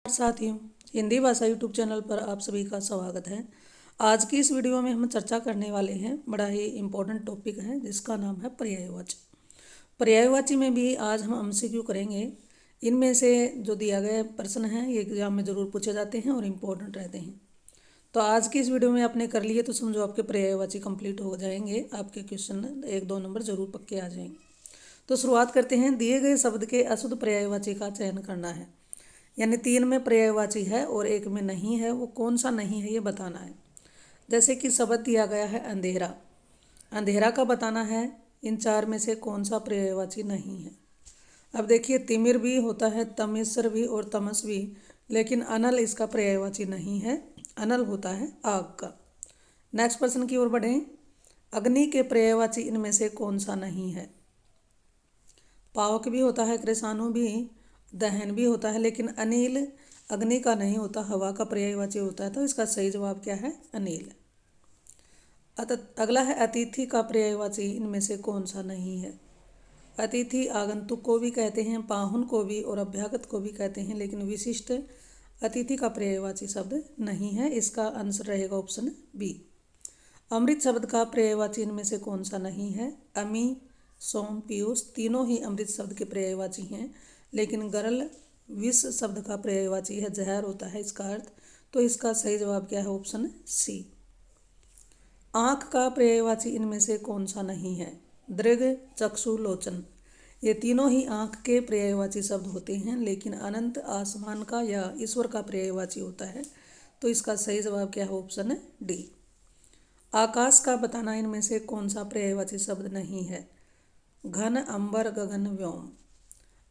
साथियों, हिंदी भाषा YouTube channel पर आप सभी का स्वागत है। आज की इस वीडियो में हम चर्चा करने वाले हैं, बड़ा ही इम्पोर्टेंट टॉपिक है जिसका नाम है पर्यायवाची। पर्यायवाची में भी आज हम एमसीक्यू करेंगे। इनमें से जो दिया गया प्रश्न है ये एग्जाम में ज़रूर पूछे जाते हैं और इम्पोर्टेंट रहते हैं। तो आज की इस वीडियो में आपने कर लिए तो समझो आपके पर्यायवाची कंप्लीट हो जाएंगे, आपके क्वेश्चन 1-2 नंबर जरूर पक्के आ जाएंगे। तो शुरुआत करते हैं। दिए गए शब्द के अशुद्ध पर्यायवाची का चयन करना है, यानी 3 में पर्यायवाची है और 1 में नहीं है, वो कौन सा नहीं है ये बताना है। जैसे कि शब्द दिया गया है अंधेरा, अंधेरा का बताना है। इन 4 में से कौन सा पर्यायवाची नहीं है। अब देखिए, तिमिर भी होता है, तमिश्र भी और तमस भी, लेकिन अनल इसका पर्यायवाची नहीं है। अनल होता है आग का। नेक्स्ट प्रश्न की ओर बढ़ें। अग्नि के पर्यायवाची इनमें से कौन सा नहीं है। पावक भी होता है, कृषाणु भी, दहन भी होता है, लेकिन अनिल अग्नि का नहीं होता, हवा का पर्यायवाची होता है। तो इसका सही जवाब क्या है, अनिल। अगला है अतिथि का पर्यायवाची इनमें से कौन सा नहीं है। अतिथि आगंतुक को भी कहते हैं, पाहुन को भी और अभ्यागत को भी कहते हैं, लेकिन विशिष्ट अतिथि का पर्यायवाची शब्द नहीं है। इसका आंसर रहेगा ऑप्शन बी। अमृत शब्द का पर्यायवाची इनमें से कौन सा नहीं है। अमी, सोम, पीयूष तीनों ही अमृत शब्द के पर्यायवाची हैं, लेकिन गरल विष शब्द का पर्यायवाची है, जहर होता है इसका अर्थ। तो इसका सही जवाब क्या है, ऑप्शन सी। आँख का पर्यायवाची इनमें से कौन सा नहीं है। दृग, चक्षु, लोचन ये तीनों ही आँख के पर्यायवाची शब्द होते हैं, लेकिन अनंत, आसमान का या ईश्वर का पर्यायवाची होता है। तो इसका सही जवाब क्या है, ऑप्शन डी। आकाश का बताना इनमें से कौन सा पर्यायवाची शब्द नहीं है। घन, अंबर, गगन, व्योम।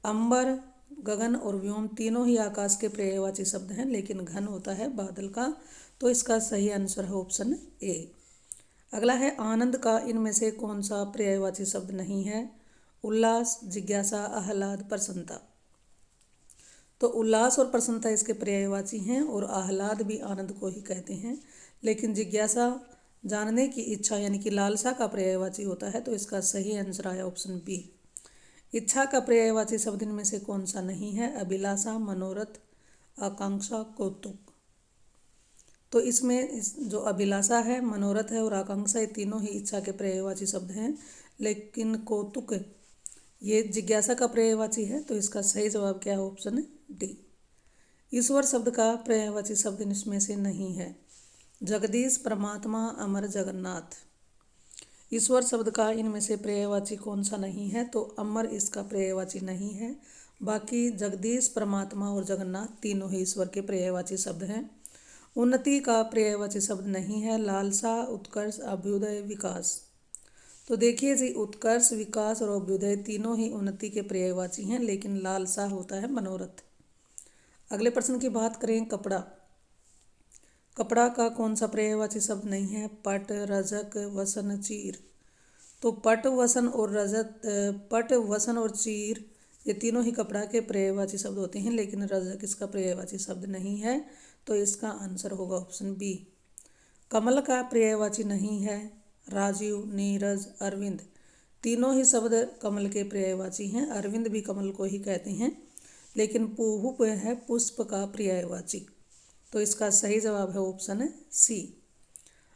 अंबर, गगन और व्योम तीनों ही आकाश के पर्यायवाची शब्द हैं, लेकिन घन होता है बादल का। तो इसका सही आंसर है ऑप्शन ए। अगला है आनंद का इनमें से कौन सा पर्यायवाची शब्द नहीं है। उल्लास, जिज्ञासा, आह्लाद, प्रसन्नता। तो उल्लास और प्रसन्नता इसके पर्यायवाची हैं और आह्लाद भी आनंद को ही कहते हैं, लेकिन जिज्ञासा जानने की इच्छा यानी कि लालसा का पर्यायवाची होता है। तो इसका सही आंसर आया ऑप्शन बी। इच्छा का पर्यायवाची शब्द इनमें से कौन सा नहीं है। अभिलाषा, मनोरथ, आकांक्षा, कौतुक। तो इसमें जो अभिलाषा है, मनोरथ है और आकांक्षा ये तीनों ही इच्छा के पर्यायवाची शब्द हैं, लेकिन कौतुक ये जिज्ञासा का पर्यायवाची है। तो इसका सही जवाब क्या है, ऑप्शन डी। ईश्वर शब्द का पर्यायवाची शब्द इसमें से नहीं है। जगदीश, परमात्मा, अमर, जगन्नाथ। ईश्वर शब्द का इनमें से पर्यायवाची कौन सा नहीं है। तो अमर इसका पर्यायवाची नहीं है। बाकी जगदीश, परमात्मा और जगन्नाथ तीनों ही ईश्वर के पर्यायवाची शब्द हैं। उन्नति का पर्यायवाची शब्द नहीं है। लालसा, उत्कर्ष, अभ्युदय, विकास। तो देखिए जी, उत्कर्ष, विकास और अभ्युदय तीनों ही उन्नति के पर्यायवाची हैं, लेकिन लालसा होता है मनोरथ। अगले प्रश्न की बात करें। कपड़ा, कपड़ा का कौन सा पर्यायवाची शब्द नहीं है। पट, रजक, वसन, चीर। तो पट, वसन और रजत, पट, वसन और चीर ये तीनों ही कपड़ा के पर्यायवाची शब्द होते हैं, लेकिन रजक इसका पर्यायवाची शब्द नहीं है। तो इसका आंसर होगा ऑप्शन बी। कमल का पर्यायवाची नहीं है। राजीव, नीरज, अरविंद तीनों ही शब्द कमल के पर्यायवाची हैं। अरविंद भी कमल को ही कहते हैं, लेकिन पुहुप है पुष्प का पर्यायवाची। तो इसका सही जवाब है ऑप्शन सी।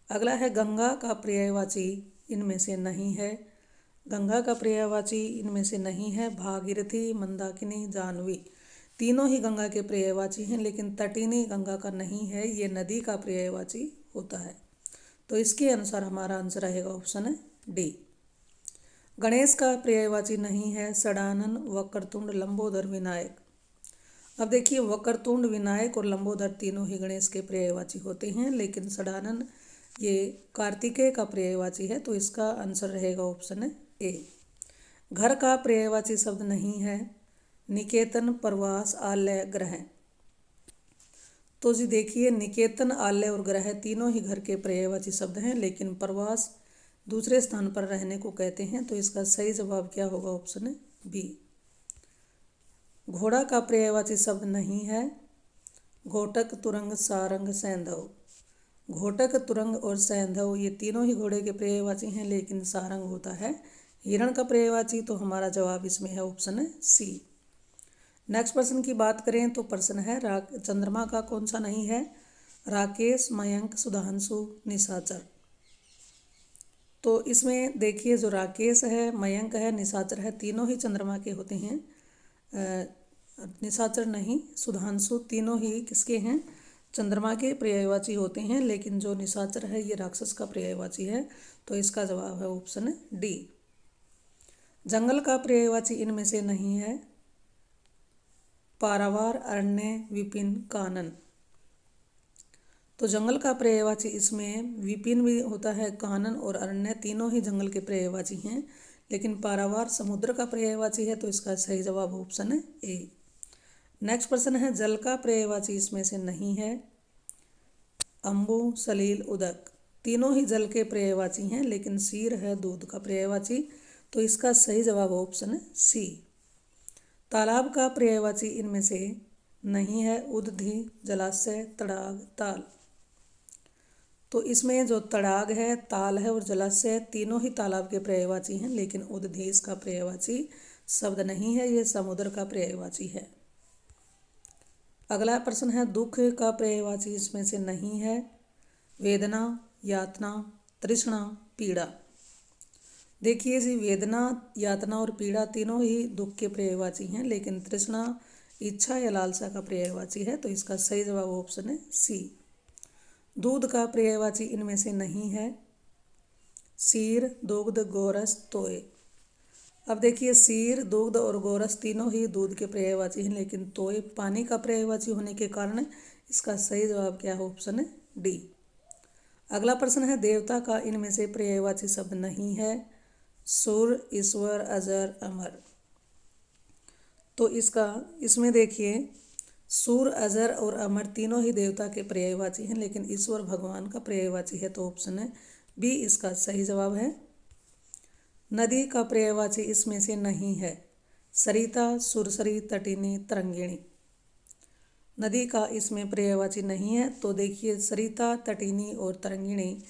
अगला है गंगा का पर्यायवाची इनमें से नहीं है। गंगा का पर्यायवाची इनमें से नहीं है। भागीरथी, मंदाकिनी, जाह्नवी तीनों ही गंगा के पर्यायवाची हैं, लेकिन तटिनी गंगा का नहीं है, ये नदी का पर्यायवाची होता है। तो इसके अनुसार हमारा आंसर रहेगा ऑप्शन डी। गणेश का पर्यायवाची नहीं है। षडानन, वक्रतुंड, लंबोदर, विनायक। अब देखिए, वक्रतुंड, विनायक और लंबोदर तीनों ही गणेश के पर्यायवाची होते हैं, लेकिन षडानन ये कार्तिकेय का पर्यायवाची है। तो इसका आंसर रहेगा ऑप्शन ए। घर का पर्यायवाची शब्द नहीं है। निकेतन, प्रवास, आलय, ग्रह। तो जी देखिए, निकेतन, आलय और ग्रह तीनों ही घर के पर्यायवाची शब्द हैं, लेकिन प्रवास दूसरे स्थान पर रहने को कहते हैं। तो इसका सही जवाब क्या होगा, ऑप्शन बी। घोड़ा का पर्यायवाची शब्द नहीं है। घोटक, तुरंग, सारंग, सैंधव। घोटक, तुरंग और सैंधव ये तीनों ही घोड़े के पर्यायवाची हैं, लेकिन सारंग होता है हिरण का पर्यायवाची। तो हमारा जवाब इसमें है ऑप्शन सी। नेक्स्ट प्रश्न की बात करें तो प्रश्न है चंद्रमा का कौन सा नहीं है? राकेश, मयंक, सुधांशु, निशाचर। तो इसमें देखिए जो राकेश है, मयंक है, निशाचर है, तीनों ही चंद्रमा के होते हैं। निशाचर नहीं, सुधांशु, तीनों ही किसके हैं? चंद्रमा के पर्यायवाची होते हैं। लेकिन जो निशाचर है ये राक्षस का पर्यायवाची है, तो इसका जवाब है ऑप्शन डी। जंगल का पर्यायवाची इनमें से नहीं है। पारावार, अरण्य, विपिन, कानन। तो जंगल का पर्यायवाची इसमें विपिन भी होता है, कानन और अरण्य तीनों ही जंगल के पर्यायवाची हैं। लेकिन पारावार समुद्र का पर्यायवाची है, तो इसका सही जवाब ऑप्शन है ए। नेक्स्ट प्रश्न है जल का पर्यायवाची इसमें से नहीं है। अम्बु, सलील, उदक तीनों ही जल के पर्यायवाची हैं, लेकिन शीर है दूध का पर्यायवाची, तो इसका सही जवाब ऑप्शन है सी। तालाब का पर्यायवाची इनमें से नहीं है। उदधि, जलाशय, तड़ाग, ताल। तो इसमें जो तड़ाग है, ताल है और जलाशय तीनों ही तालाब के पर्यायवाची हैं, लेकिन उदधि इसका पर्यायवाची शब्द नहीं है, ये समुद्र का पर्यायवाची है। अगला प्रश्न है दुख का पर्यायवाची इसमें से नहीं है। वेदना, यातना, तृष्णा, पीड़ा। देखिए जी, वेदना, यातना और पीड़ा तीनों ही दुख के पर्यायवाची हैं, लेकिन तृष्णा इच्छा या लालसा का पर्यायवाची है, तो इसका सही जवाब ऑप्शन है सी। दूध का पर्यायवाची इनमें से नहीं है। शीर, दुग्ध, गोरस, तोय। अब देखिए शीर, दुग्ध और गोरस तीनों ही दूध के पर्यायवाची हैं, लेकिन तोय पानी का पर्यायवाची होने के कारण इसका सही जवाब क्या है? ऑप्शन है डी। अगला प्रश्न है देवता का इनमें से पर्यायवाची शब्द नहीं है। सुर, ईश्वर, अजर, अमर। तो इसमें देखिए सुर, अजर और अमर तीनों ही देवता के पर्यायवाची हैं, लेकिन ईश्वर भगवान का पर्यायवाची है, तो ऑप्शन है बी इसका सही जवाब है। नदी का पर्यायवाची इसमें से नहीं है। सरिता, सुरसरी, तटिनी, तरंगिणी। नदी का इसमें पर्यायवाची नहीं है। तो देखिए सरिता, तटिनी और तरंगिणी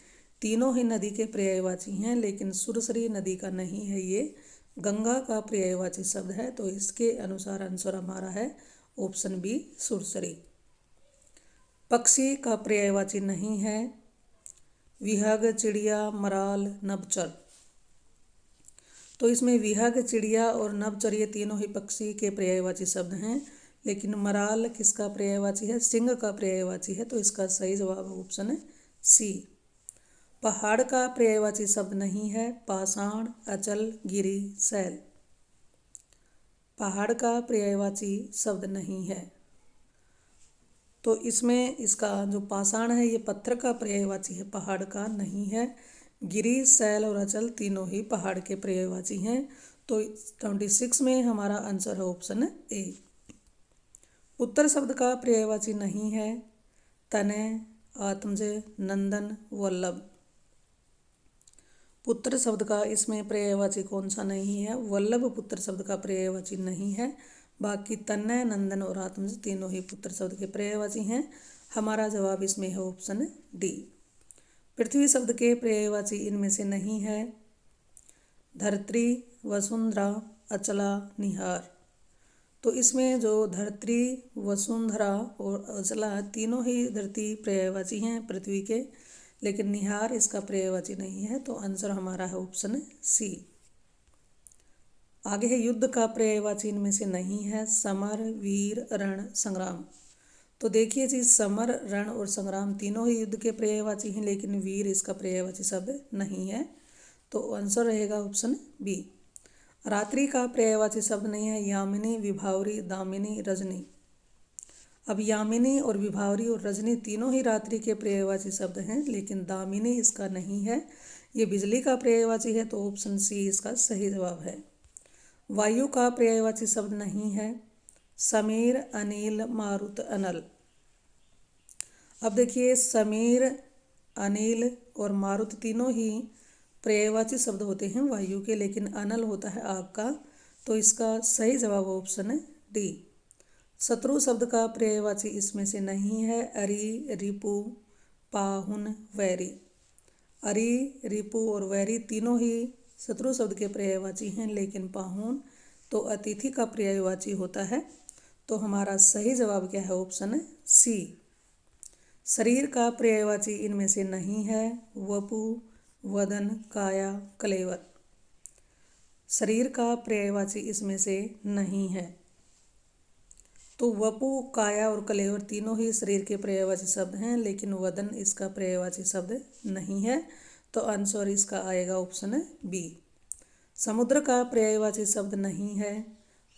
तीनों ही नदी के पर्यायवाची हैं, लेकिन सुरसरी नदी का नहीं है, ये गंगा का पर्यायवाची शब्द है, तो इसके अनुसार आंसर हमारा है ऑप्शन बी, सुरसरी। पक्षी का पर्यायवाची नहीं है। विहग, चिड़िया, मराल, नभचर। तो इसमें विहग, चिड़िया और नभचर ये तीनों ही पक्षी के पर्यायवाची शब्द हैं, लेकिन मराल किसका पर्यायवाची है? सिंह का पर्यायवाची है, तो इसका सही जवाब ऑप्शन है सी। पहाड़ का पर्यायवाची शब्द नहीं है। पाषाण, अचल, गिरि, शैल। पहाड़ का पर्यायवाची शब्द नहीं है। तो इसमें इसका जो पाषाण है ये पत्थर का पर्यायवाची है, पहाड़ का नहीं है। गिरि, शैल और अचल तीनों ही पहाड़ के पर्यायवाची हैं, तो 26 में हमारा आंसर है ऑप्शन ए। उत्तर शब्द का पर्यायवाची नहीं है। तनय, आत्मज, नंदन, वल्लभ। पुत्र शब्द का इसमें पर्यायवाची कौन सा नहीं है? वल्लभ पुत्र शब्द का पर्यायवाची नहीं है। बाकी तन्नय, नंदन और आत्मज तीनों ही पुत्र शब्द के पर्यायवाची हैं। हमारा जवाब इसमें है ऑप्शन डी। पृथ्वी शब्द के पर्यायवाची इनमें से नहीं है। धरत्री, वसुंधरा, अचला, निहार। तो इसमें जो धरत्री, वसुंधरा और अचला तीनों ही धरती पर्यायवाची हैं पृथ्वी के, लेकिन निहार इसका पर्यायवाची नहीं है, तो आंसर हमारा है ऑप्शन सी। आगे है युद्ध का पर्यायवाची इनमें से नहीं है। समर, वीर, रण, संग्राम। तो देखिए जी, समर, रण और संग्राम तीनों ही युद्ध के पर्यायवाची हैं, लेकिन वीर इसका पर्यायवाची शब्द नहीं है, तो आंसर रहेगा ऑप्शन बी। रात्रि का पर्यायवाची शब्द नहीं है। यामिनी, विभावरी, दामिनी, रजनी। अब यामिनी और विभावरी और रजनी तीनों ही रात्रि के पर्यायवाची शब्द हैं, लेकिन दामिनी इसका नहीं है, ये बिजली का पर्यायवाची है, तो ऑप्शन सी इसका सही जवाब है। वायु का पर्यायवाची शब्द नहीं है। समीर, अनिल, मारुत, अनल। अब देखिए समीर, अनिल और मारुत तीनों ही पर्यायवाची शब्द होते हैं वायु के, लेकिन अनल होता है आग का, तो इसका सही जवाब ऑप्शन है डी। शत्रु शब्द का पर्यायवाची इसमें से नहीं है। अरि, रिपु, पाहुन, वैरी। अरि, रिपु और वैरी तीनों ही शत्रु शब्द के पर्यायवाची हैं, लेकिन पाहुन तो अतिथि का पर्यायवाची होता है, तो हमारा सही जवाब क्या है? Option C. शरीर का पर्यायवाची इनमें से नहीं है। वपु, वदन, काया, कलेवर। शरीर का पर्यायवाची इसमें से नहीं है। तो वपु, काया और कलेवर तीनों ही शरीर के पर्यायवाची शब्द हैं, लेकिन वदन इसका पर्यायवाची शब्द नहीं है। तो आंसर इसका आएगा ऑप्शन बी। समुद्र का पर्यायवाची शब्द नहीं है।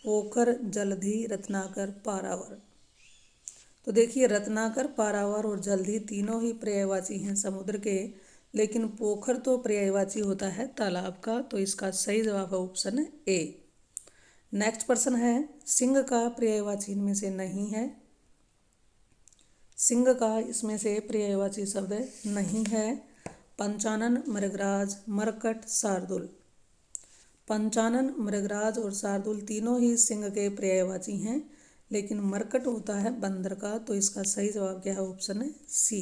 पोखर, जलधि, रत्नाकर, पारावर। तो देखिए, रत्नाकर, पारावर और जलधि तीनों ही पर्यायवाची हैं समुद्र के, लेकिन पोखर तो पर्यायवाची होता है तालाब का। तो इसका सही जवाब है ऑप्शन ए। नेक्स्ट प्रश्न है, सिंह का पर्यायवाची इनमें से नहीं है। सिंह का इसमें से पर्यायवाची शब्द नहीं है। पंचानन, मृगराज, मरकट, शार्दुल। पंचानन, मृगराज और शार्दुल तीनों ही सिंह के पर्यायवाची हैं, लेकिन मरकट होता है बंदर का। तो इसका सही जवाब क्या है? Option C.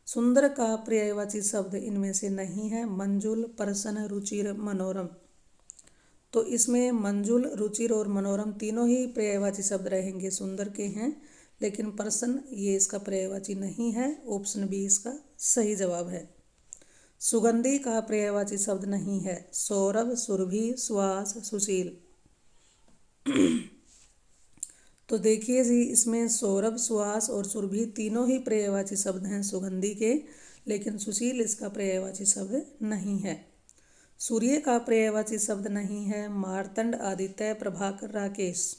सुंदर का पर्यायवाची शब्द इनमें से नहीं है। मंजुल, प्रसन्न, रुचिर, मनोरम। तो इसमें मंजुल, रुचिर और मनोरम तीनों ही पर्यायवाची शब्द रहेंगे, सुंदर के हैं, लेकिन प्रसन्न ये इसका पर्यायवाची नहीं है। ऑप्शन बी इसका सही जवाब है। सुगंधी का पर्यायवाची शब्द नहीं है। सौरभ, सुरभि, सुवास, सुशील। तो देखिए जी, इसमें सौरभ, सुवास और सुरभि तीनों ही पर्यायवाची शब्द हैं सुगंधी के, लेकिन सुशील इसका पर्यायवाची शब्द नहीं है। सूर्य का पर्यायवाची शब्द नहीं है। मार्तंड, आदित्य, प्रभाकर, राकेश।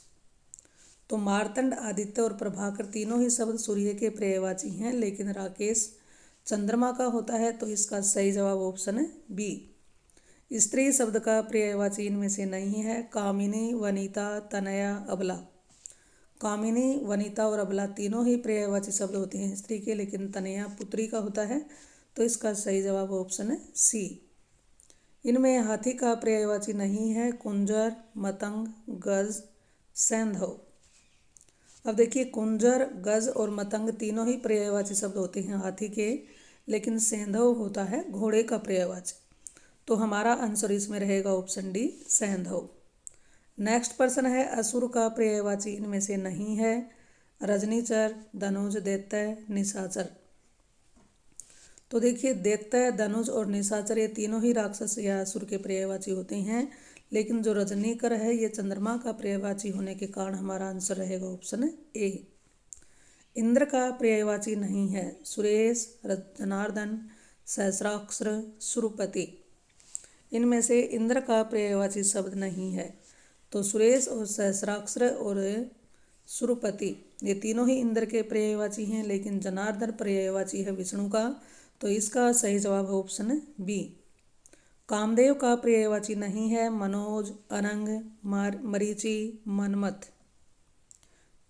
तो मार्तंड, आदित्य और प्रभाकर तीनों ही शब्द सूर्य के पर्यायवाची हैं, लेकिन राकेश चंद्रमा का होता है। तो इसका सही जवाब ऑप्शन बी। स्त्री शब्द का पर्यायवाची इनमें से नहीं है। कामिनी, वनिता, तनया, अबला। कामिनी, वनिता और अबला तीनों ही पर्यायवाची शब्द होते हैं स्त्री के, लेकिन तनया पुत्री का होता है। तो इसका सही जवाब ऑप्शन सी। इनमें हाथी का पर्यायवाची नहीं है। कुंजर, मतंग, गज, सैंधव। अब देखिए, कुंजर, गज और मतंग तीनों ही पर्यायवाची शब्द होते हैं हाथी के, लेकिन सैंधव होता है घोड़े का पर्यायवाची। तो हमारा आंसर इसमें रहेगा ऑप्शन डी, सैंधव। नेक्स्ट प्रश्न है, असुर का पर्यायवाची इनमें से नहीं है। रजनीचर, धनुज, दैत्य, निशाचर। तो देखिए, दैत्य, धनुज और निशाचर ये तीनों ही राक्षस या असुर के पर्यायवाची होते हैं, लेकिन जो रजनीकर है ये चंद्रमा का पर्यायवाची होने के कारण हमारा आंसर रहेगा ऑप्शन ए। इंद्र का पर्यायवाची नहीं है। सुरेश, जनार्दन, सहस्राक्षर, सुरपति। इनमें से इंद्र का पर्यायवाची शब्द नहीं है। तो सुरेश और सहस्राक्षर और सुरपति ये तीनों ही इंद्र के पर्यायवाची हैं, लेकिन जनार्दन पर्यायवाची है विष्णु का। तो इसका सही जवाब है ऑप्शन बी। कामदेव का पर्यायवाची नहीं है। मनोज, अनंग, मरीचि, मनमथ।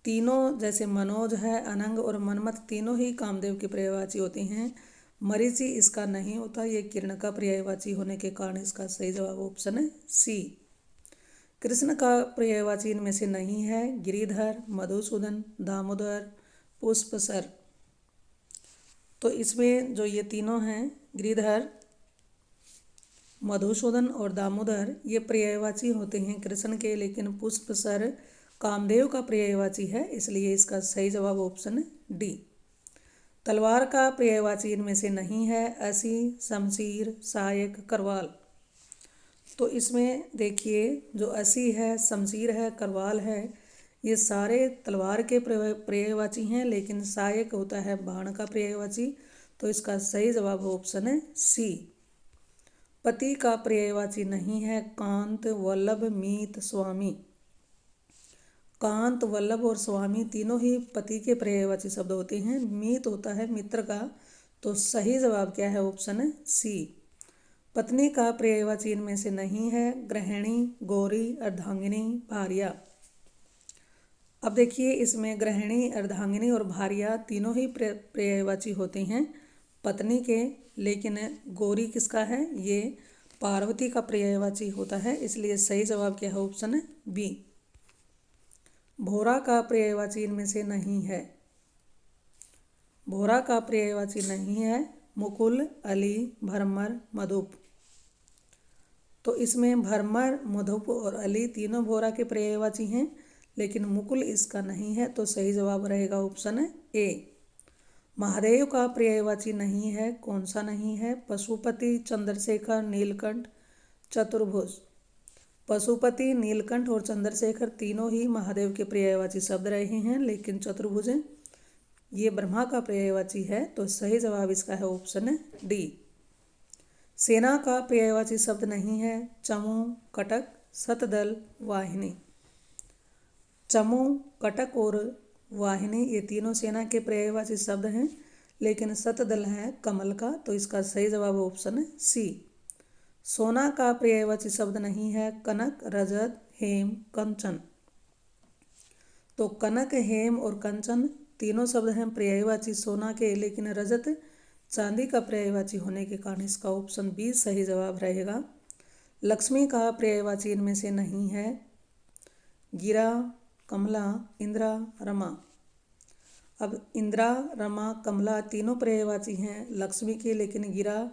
तीनों, जैसे मनोज है, अनंग और मनमथ तीनों ही कामदेव के पर्यायवाची होते हैं। मरीचि इसका नहीं होता, ये किरण का पर्यायवाची होने के कारण इसका सही जवाब ऑप्शन सी। कृष्ण का पर्यायवाची इनमें से नहीं है। गिरिधर, मधुसूदन, दामोदर, पुष्पसर। तो इसमें जो ये तीनों हैं, गिरिधर, मधुसूदन और दामोदर, ये पर्यायवाची होते हैं कृष्ण के, लेकिन पुष्पसर कामदेव का पर्यायवाची है, इसलिए इसका सही जवाब ऑप्शन डी। तलवार का पर्यायवाची इनमें से नहीं है। असी, शमशीर, सहायक, करवाल। तो इसमें देखिए, जो असी है, शमशीर है, करवाल है, ये सारे तलवार के पर्यायवाची हैं, लेकिन सहायक होता है बाण का पर्यायवाची। तो इसका सही जवाब ऑप्शन है सी। पति का पर्यायवाची नहीं है। कांत, वल्लभ, मीत, स्वामी। कांत, वल्लभ और स्वामी तीनों ही पति के पर्यायवाची शब्द होते हैं। मीत होता है मित्र का। तो सही जवाब क्या है? Option C. पत्नी का पर्यायवाची इनमें से नहीं है। गृहिणी, गौरी, अर्धांगिनी, भार्या। अब देखिए, इसमें गृहिणी, अर्धांगिनी और भार्या तीनों ही पर्यायवाची होते हैं पत्नी के, लेकिन गौरी किसका है? ये पार्वती का पर्यायवाची होता है, इसलिए सही जवाब क्या है? Option B. भोरा का पर्यायवाची इनमें से नहीं है। भोरा का पर्यायवाची नहीं है। मुकुल, अली, भरमर, मधुप। तो इसमें भरमर, मधुप और अली तीनों भोरा के पर्यायवाची हैं, लेकिन मुकुल इसका नहीं है, तो सही जवाब रहेगा ऑप्शन ए। महादेव का पर्यायवाची नहीं है, कौन सा नहीं है? पशुपति, चंद्रशेखर, नीलकंठ, चतुर्भुज। पशुपति, नीलकंठ और चंद्रशेखर तीनों ही महादेव के पर्यायवाची शब्द रहे हैं, लेकिन चतुर्भुज ये ब्रह्मा का पर्यायवाची है, तो सही जवाब इसका है ऑप्शन डी। सेना का पर्यायवाची शब्द नहीं है, चमू, कटक, शतदल, वाहिनी। चमू, कटक और वाहिनी ये तीनों सेना के पर्यायवाची शब्द हैं, लेकिन शतदल है कमल का, तो इसका सही जवाब ऑप्शन सी। सोना का पर्यायवाची शब्द नहीं है, कनक, रजत, हेम, कंचन। तो कनक, हेम और कंचन तीनों शब्द हैं पर्यायवाची सोना के, लेकिन रजत चांदी का पर्यायवाची होने के कारण इसका ऑप्शन बी सही जवाब रहेगा। लक्ष्मी का पर्यायवाची इनमें से नहीं है, गिरा, कमला, इंद्रा, रमा। अब इंद्रा, रमा, कमला तीनों पर्यायवाची हैं लक्ष्मी के, लेकिन गिरा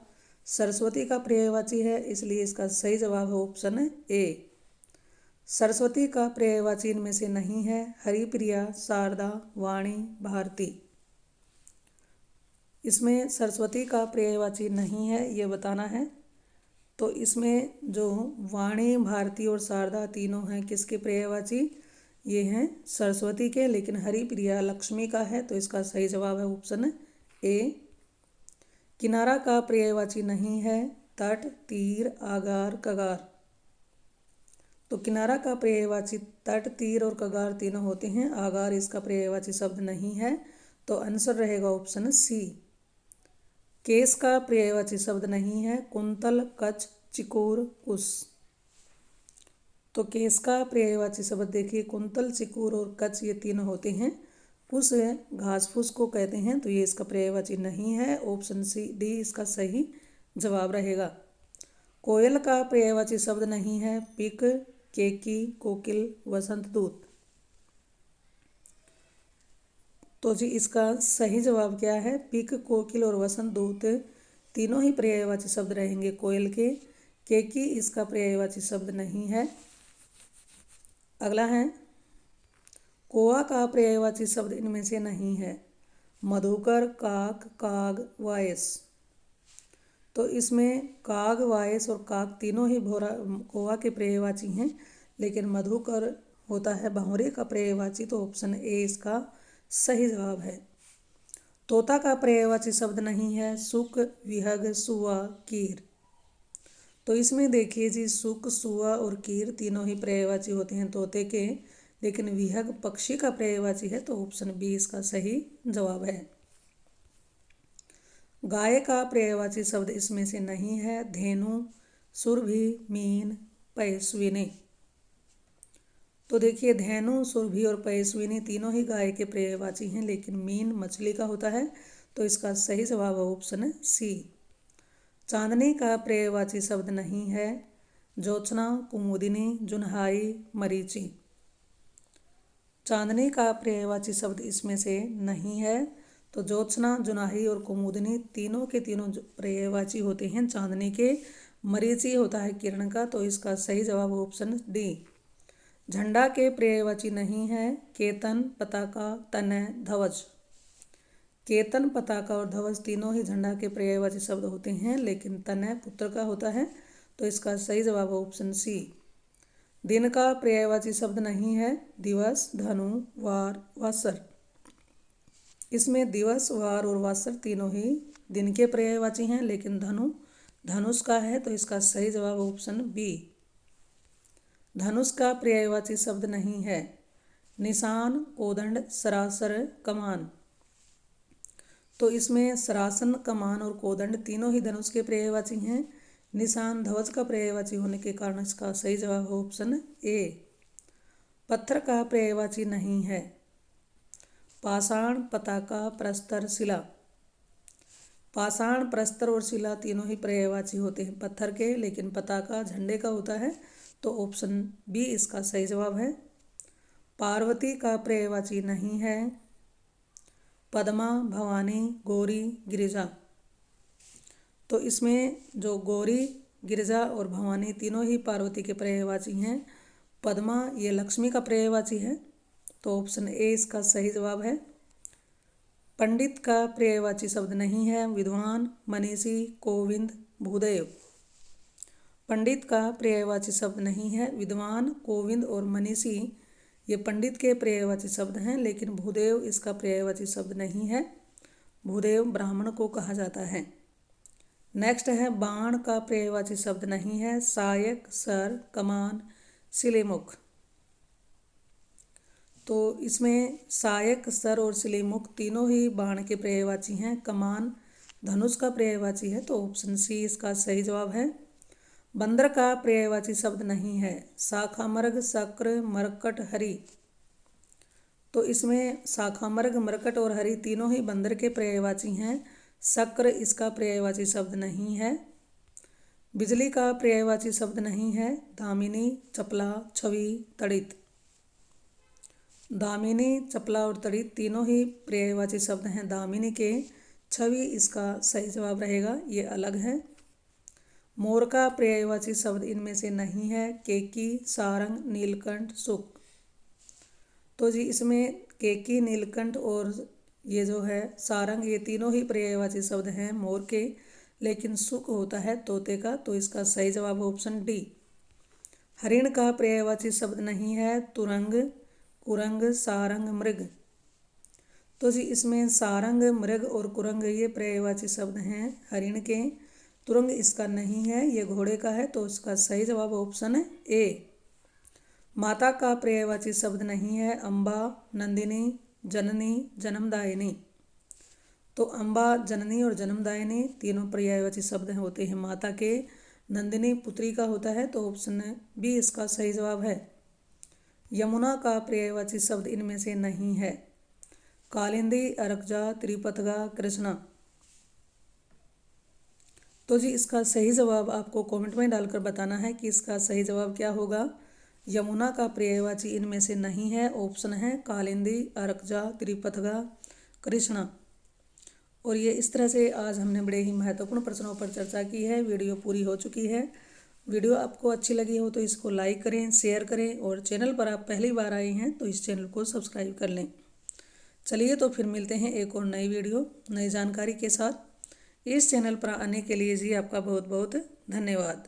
सरस्वती का पर्यायवाची है, इसलिए इसका सही जवाब है ऑप्शन ए। सरस्वती का पर्यायवाची इनमें से नहीं है, हरिप्रिया, शारदा, वाणी, भारती। इसमें सरस्वती का पर्यायवाची नहीं है, ये बताना है। तो इसमें जो वाणी, भारती और शारदा तीनों हैं किसके पर्यायवाची? ये हैं सरस्वती के, लेकिन हरिप्रिया लक्ष्मी का है, तो इसका सही जवाब है ऑप्शन ए। किनारा का पर्यायवाची नहीं है, तट, तीर, आगार, कगार। तो किनारा का पर्यायवाची तट, तीर और कगार तीनों होते हैं, आगार इसका पर्यायवाची शब्द नहीं है, तो आंसर रहेगा ऑप्शन सी। केस का पर्यायवाची शब्द नहीं है, कुंतल, कच्छ, चिकोर, कुश। तो केस का पर्यायवाची शब्द देखिए, कुंतल, चिकोर और कच्छ ये तीनों होते हैं। कुश घास फूस को कहते हैं, तो ये इसका पर्यायवाची नहीं है, ऑप्शन सी डी इसका सही जवाब रहेगा। कोयल का पर्यायवाची शब्द नहीं है, पिक, केकी, कोकिल, वसंत दूत। तो जी इसका सही जवाब क्या है? पिक, कोकिल और वसंत दूत तीनों ही पर्यायवाची शब्द रहेंगे कोयल के। केकी इसका पर्यायवाची शब्द नहीं है। अगला है कौआ का पर्यायवाची शब्द इनमें से नहीं है, मधुकर, काक, काग, वायस। तो इसमें काग, वायस और काक तीनों ही कौआ के पर्यायवाची हैं, लेकिन मधुकर होता है भंवरे का पर्यायवाची, तो ऑप्शन ए इसका सही जवाब है। तोता का पर्यायवाची शब्द नहीं है, सुक, विहग, सुआ, कीर। तो इसमें देखिए जी सुक, सुआ और कीर तीनों ही पर्यायवाची होते हैं तोते के, लेकिन विहग पक्षी का पर्यायवाची है, तो ऑप्शन बी इसका सही जवाब है। गाय का पर्यायवाची शब्द इसमें से नहीं है, धेनु, सुरभि, मीन, पयस्विनी। तो देखिए धेनु, सुरभि और पयस्विनी तीनों ही गाय के पर्यायवाची हैं, लेकिन मीन मछली का होता है, तो इसका सही जवाब है ऑप्शन सी। चांदनी का पर्यायवाची शब्द नहीं है, ज्योत्सना, कुमुदिनी, जुन्हाई, मरीचि। चांदनी का पर्यायवाची शब्द इसमें से नहीं है, तो ज्योत्सना, जुनाही और कुमुदिनी तीनों के तीनों पर्यायवाची होते हैं चांदनी के। मरीचि होता है किरण का, तो इसका सही जवाब ऑप्शन डी। झंडा के पर्यायवाची नहीं है, केतन, पताका, तनय, ध्वज। केतन, पताका और ध्वज तीनों ही झंडा के पर्यायवाची शब्द होते हैं, लेकिन तनय पुत्र का होता है, तो इसका सही जवाब ऑप्शन सी। दिन का पर्यायवाची शब्द नहीं है, दिवस, धनु, वार, वासर। इसमें दिवस, वार और वासर तीनों ही दिन के पर्यायवाची हैं, लेकिन धनु धनुष का है, तो इसका सही जवाब ऑप्शन बी। धनुष का पर्यायवाची शब्द नहीं है, निशान, कोदंड, सरासर, कमान। तो इसमें सरासन, कमान और कोदंड तीनों ही धनुष के पर्यायवाची हैं। निशान ध्वज का पर्यायवाची होने के कारण इसका सही जवाब है ऑप्शन ए। पत्थर का पर्यायवाची नहीं है, पाषाण, पताका, प्रस्तर, शिला। पाषाण, प्रस्तर और शिला तीनों ही पर्यायवाची होते हैं पत्थर के, लेकिन पताका झंडे का होता है, तो ऑप्शन बी इसका सही जवाब है। पार्वती का पर्यायवाची नहीं है, पद्मा, भवानी, गौरी, गिरिजा। तो इसमें जो गौरी, गिरिजा और भवानी तीनों ही पार्वती के पर्यायवाची हैं। पद्मा ये लक्ष्मी का पर्यायवाची है, तो ऑप्शन ए इसका सही जवाब है। पंडित का पर्यायवाची शब्द नहीं है, विद्वान, मनीषी, कोविंद, भूदेव। पंडित का पर्यायवाची शब्द नहीं है, विद्वान, कोविंद और मनीषी ये पंडित के पर्यायवाची शब्द हैं, लेकिन भूदेव इसका पर्यायवाची शब्द नहीं है। भूदेव ब्राह्मण को कहा जाता है। नेक्स्ट है बाण का पर्यायवाची शब्द नहीं है, सहायक, सर, कमान, शिलेमुख। तो इसमें सहायक, सर और शिलेमुख तीनों ही बाण के पर्यायवाची हैं। कमान धनुष का पर्यायवाची है, तो ऑप्शन सी इसका सही जवाब है। बंदर का पर्यायवाची शब्द नहीं है, शाखामृग, शक्र, मरकट, हरि। तो इसमें शाखामृग, मरकट और हरि तीनों ही बंदर के पर्यायवाची हैं। शक्र इसका पर्यायवाची शब्द नहीं है। बिजली का पर्यायवाची शब्द नहीं है, दामिनी, चपला, छवि, तड़ित। दामिनी, चपला और तड़ित तीनों ही पर्यायवाची शब्द हैं दामिनी के। छवि इसका सही जवाब रहेगा, ये अलग है। मोर का पर्यायवाची शब्द इनमें से नहीं है, केकी, सारंग, नीलकंठ, सुक। तो जी इसमें केकी, नीलकंठ और ये जो है सारंग ये तीनों ही पर्यायवाची शब्द हैं मोर के, लेकिन सुक होता है तोते का, तो इसका सही जवाब ऑप्शन डी। हरिण का पर्यायवाची शब्द नहीं है, तुरंग, कुरंग, सारंग, मृग। तो जी इसमें सारंग, मृग और कुरंग ये पर्यायवाची शब्द हैं हरिण के। तुरंग इसका नहीं है, ये घोड़े का है, तो इसका सही जवाब ऑप्शन ए। माता का पर्यायवाची शब्द नहीं है, अम्बा, नंदिनी, जननी, जन्मदायिनी। तो अम्बा, जननी और जन्मदायिनी तीनों पर्यायवाची शब्द होते हैं माता के। नंदिनी पुत्री का होता है, तो ऑप्शन बी इसका सही जवाब है। यमुना का पर्यायवाची शब्द इनमें से नहीं है, कालिंदी, अरकजा, त्रिपथगा, कृष्णा। तो जी इसका सही जवाब आपको कमेंट में डालकर बताना है कि इसका सही जवाब क्या होगा। यमुना का पर्यायवाची इनमें से नहीं है, ऑप्शन है कालिंदी, अरकजा, त्रिपथगा, कृष्णा। और ये इस तरह से आज हमने बड़े ही महत्वपूर्ण प्रश्नों पर चर्चा की है। वीडियो पूरी हो चुकी है। वीडियो आपको अच्छी लगी हो तो इसको लाइक करें, शेयर करें, और चैनल पर आप पहली बार आए हैं तो इस चैनल को सब्सक्राइब कर लें। चलिए तो फिर मिलते हैं एक और नई वीडियो नई जानकारी के साथ। इस चैनल पर आने के लिए जी आपका बहुत बहुत धन्यवाद।